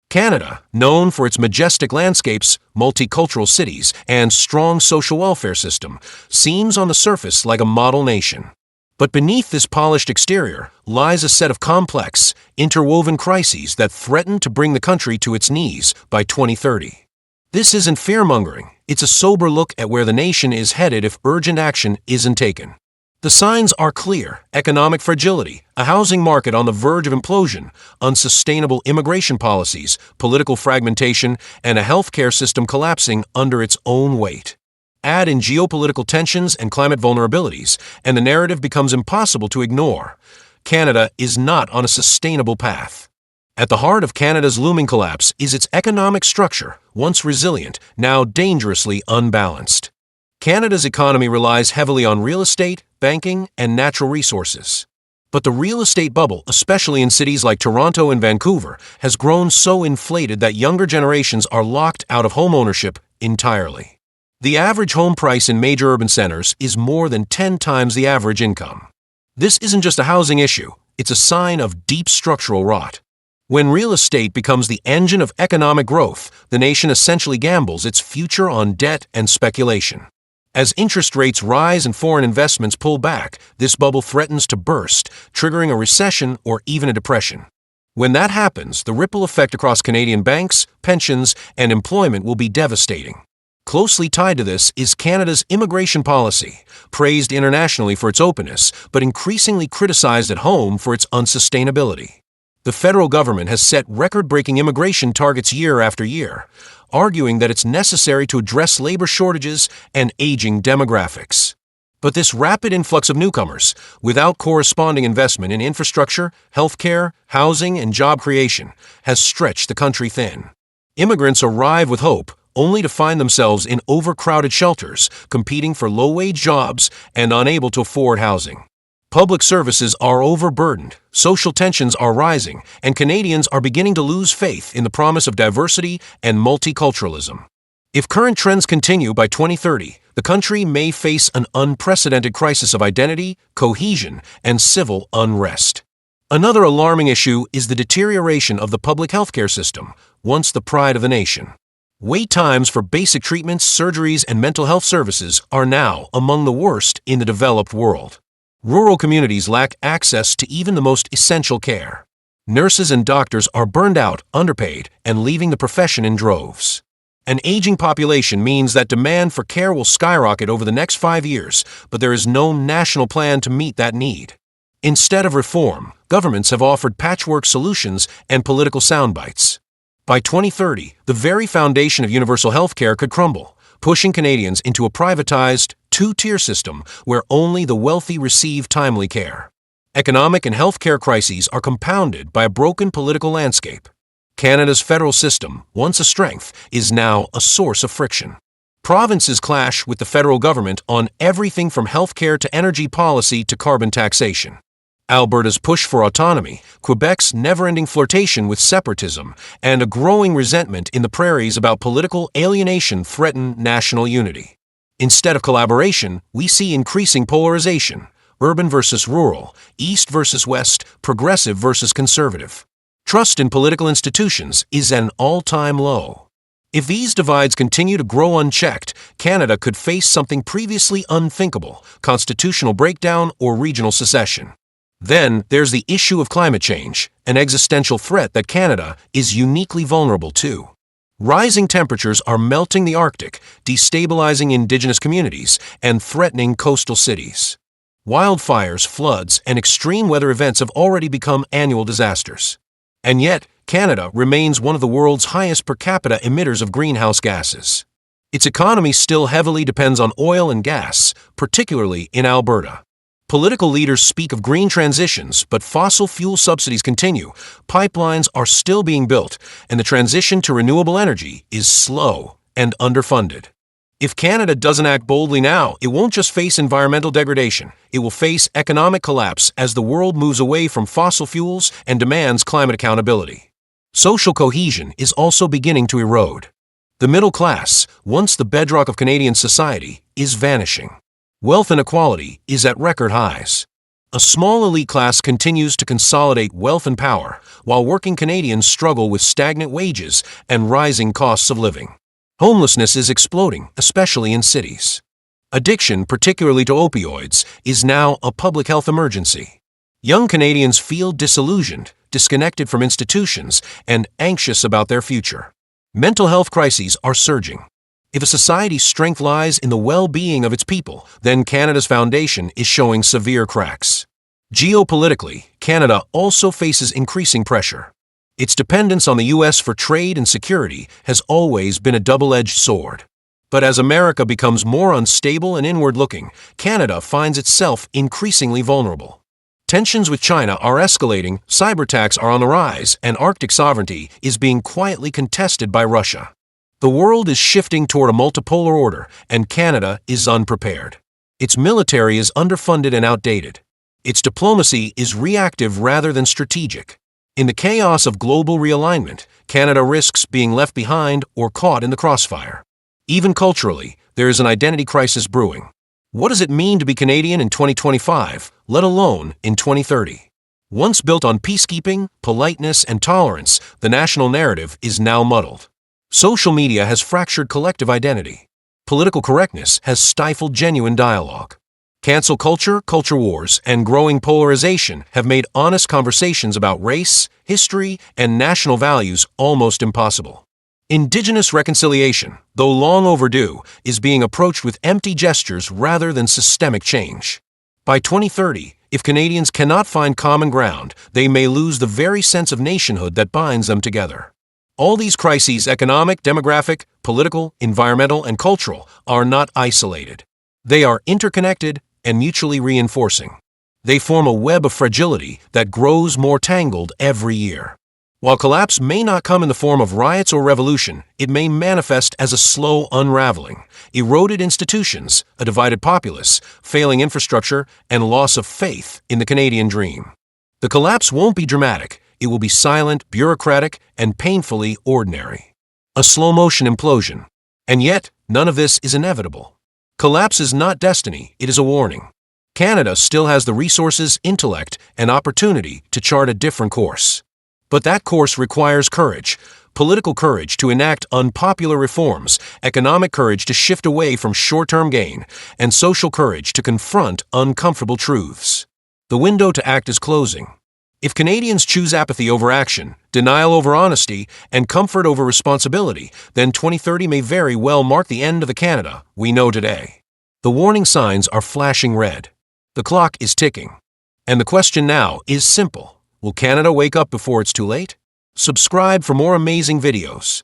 Canada, known for its majestic landscapes, multicultural cities, and strong social welfare system, seems on the surface like a model nation. But beneath this polished exterior lies a set of complex, interwoven crises that threaten to bring the country to its knees by 2030. This isn't fear-mongering, it's a sober look at where the nation is headed if urgent action isn't taken. The signs are clear: economic fragility, a housing market on the verge of implosion, unsustainable immigration policies, political fragmentation, and a healthcare system collapsing under its own weight. Add in geopolitical tensions and climate vulnerabilities, and the narrative becomes impossible to ignore. Canada is not on a sustainable path. At the heart of Canada's looming collapse is its economic structure, once resilient, now dangerously unbalanced. Canada's economy relies heavily on real estate, banking, and natural resources. But the real estate bubble, especially in cities like Toronto and Vancouver, has grown so inflated that younger generations are locked out of homeownership entirely. The average home price in major urban centers is more than 10 times the average income. This isn't just a housing issue, it's a sign of deep structural rot. When real estate becomes the engine of economic growth, the nation essentially gambles its future on debt and speculation. As interest rates rise and foreign investments pull back, this bubble threatens to burst, triggering a recession or even a depression. When that happens, the ripple effect across Canadian banks, pensions, and employment will be devastating. Closely tied to this is Canada's immigration policy, praised internationally for its openness, but increasingly criticized at home for its unsustainability. The federal government has set record-breaking immigration targets year after year, arguing that it's necessary to address labor shortages and aging demographics. But this rapid influx of newcomers, without corresponding investment in infrastructure, healthcare, housing, and job creation, has stretched the country thin. Immigrants arrive with hope, only to find themselves in overcrowded shelters, competing for low-wage jobs and unable to afford housing. Public services are overburdened, social tensions are rising, and Canadians are beginning to lose faith in the promise of diversity and multiculturalism. If current trends continue by 2030, the country may face an unprecedented crisis of identity, cohesion, and civil unrest. Another alarming issue is the deterioration of the public healthcare system, once the pride of the nation. Wait times for basic treatments, surgeries, and mental health services are now among the worst in the developed world. Rural communities lack access to even the most essential care. Nurses and doctors are burned out, underpaid, and leaving the profession in droves. An aging population means that demand for care will skyrocket over the next 5 years, but there is no national plan to meet that need. Instead of reform, governments have offered patchwork solutions and political soundbites. By 2030, the very foundation of universal health care could crumble, pushing Canadians into a privatized, two-tier system where only the wealthy receive timely care. Economic and healthcare crises are compounded by a broken political landscape. Canada's federal system, once a strength, is now a source of friction. Provinces clash with the federal government on everything from healthcare to energy policy to carbon taxation. Alberta's push for autonomy, Quebec's never-ending flirtation with separatism, and a growing resentment in the prairies about political alienation threaten national unity. Instead of collaboration, we see increasing polarization: urban versus rural, east versus west, progressive versus conservative. Trust in political institutions is at an all-time low. If these divides continue to grow unchecked, Canada could face something previously unthinkable: constitutional breakdown or regional secession. Then there's the issue of climate change, an existential threat that Canada is uniquely vulnerable to. Rising temperatures are melting the Arctic, destabilizing indigenous communities, and threatening coastal cities. Wildfires, floods, and extreme weather events have already become annual disasters. And yet, Canada remains one of the world's highest per capita emitters of greenhouse gases. Its economy still heavily depends on oil and gas, particularly in Alberta. Political leaders speak of green transitions, but fossil fuel subsidies continue, pipelines are still being built, and the transition to renewable energy is slow and underfunded. If Canada doesn't act boldly now, it won't just face environmental degradation, it will face economic collapse as the world moves away from fossil fuels and demands climate accountability. Social cohesion is also beginning to erode. The middle class, once the bedrock of Canadian society, is vanishing. Wealth inequality is at record highs. A small elite class continues to consolidate wealth and power, while working Canadians struggle with stagnant wages and rising costs of living. Homelessness is exploding, especially in cities. Addiction, particularly to opioids, is now a public health emergency. Young Canadians feel disillusioned, disconnected from institutions, and anxious about their future. Mental health crises are surging. If a society's strength lies in the well-being of its people, then Canada's foundation is showing severe cracks. Geopolitically, Canada also faces increasing pressure. Its dependence on the U.S. for trade and security has always been a double-edged sword. But as America becomes more unstable and inward-looking, Canada finds itself increasingly vulnerable. Tensions with China are escalating, cyberattacks are on the rise, and Arctic sovereignty is being quietly contested by Russia. The world is shifting toward a multipolar order, and Canada is unprepared. Its military is underfunded and outdated. Its diplomacy is reactive rather than strategic. In the chaos of global realignment, Canada risks being left behind or caught in the crossfire. Even culturally, there is an identity crisis brewing. What does it mean to be Canadian in 2025, let alone in 2030? Once built on peacekeeping, politeness, and tolerance, the national narrative is now muddled. Social media has fractured collective identity. Political correctness has stifled genuine dialogue. Cancel culture, culture wars, and growing polarization have made honest conversations about race, history, and national values almost impossible. Indigenous reconciliation, though long overdue, is being approached with empty gestures rather than systemic change. By 2030, if Canadians cannot find common ground, they may lose the very sense of nationhood that binds them together. All these crises, economic, demographic, political, environmental, and cultural, are not isolated. They are interconnected and mutually reinforcing. They form a web of fragility that grows more tangled every year. While collapse may not come in the form of riots or revolution, it may manifest as a slow unraveling, eroded institutions, a divided populace, failing infrastructure, and loss of faith in the Canadian dream. The collapse won't be dramatic. It will be silent, bureaucratic, and painfully ordinary. A slow-motion implosion. And yet, none of this is inevitable. Collapse is not destiny, it is a warning. Canada still has the resources, intellect, and opportunity to chart a different course. But that course requires courage, political courage to enact unpopular reforms, economic courage to shift away from short-term gain, and social courage to confront uncomfortable truths. The window to act is closing. If Canadians choose apathy over action, denial over honesty, and comfort over responsibility, then 2030 may very well mark the end of the Canada we know today. The warning signs are flashing red. The clock is ticking. And the question now is simple. Will Canada wake up before it's too late? Subscribe for more amazing videos.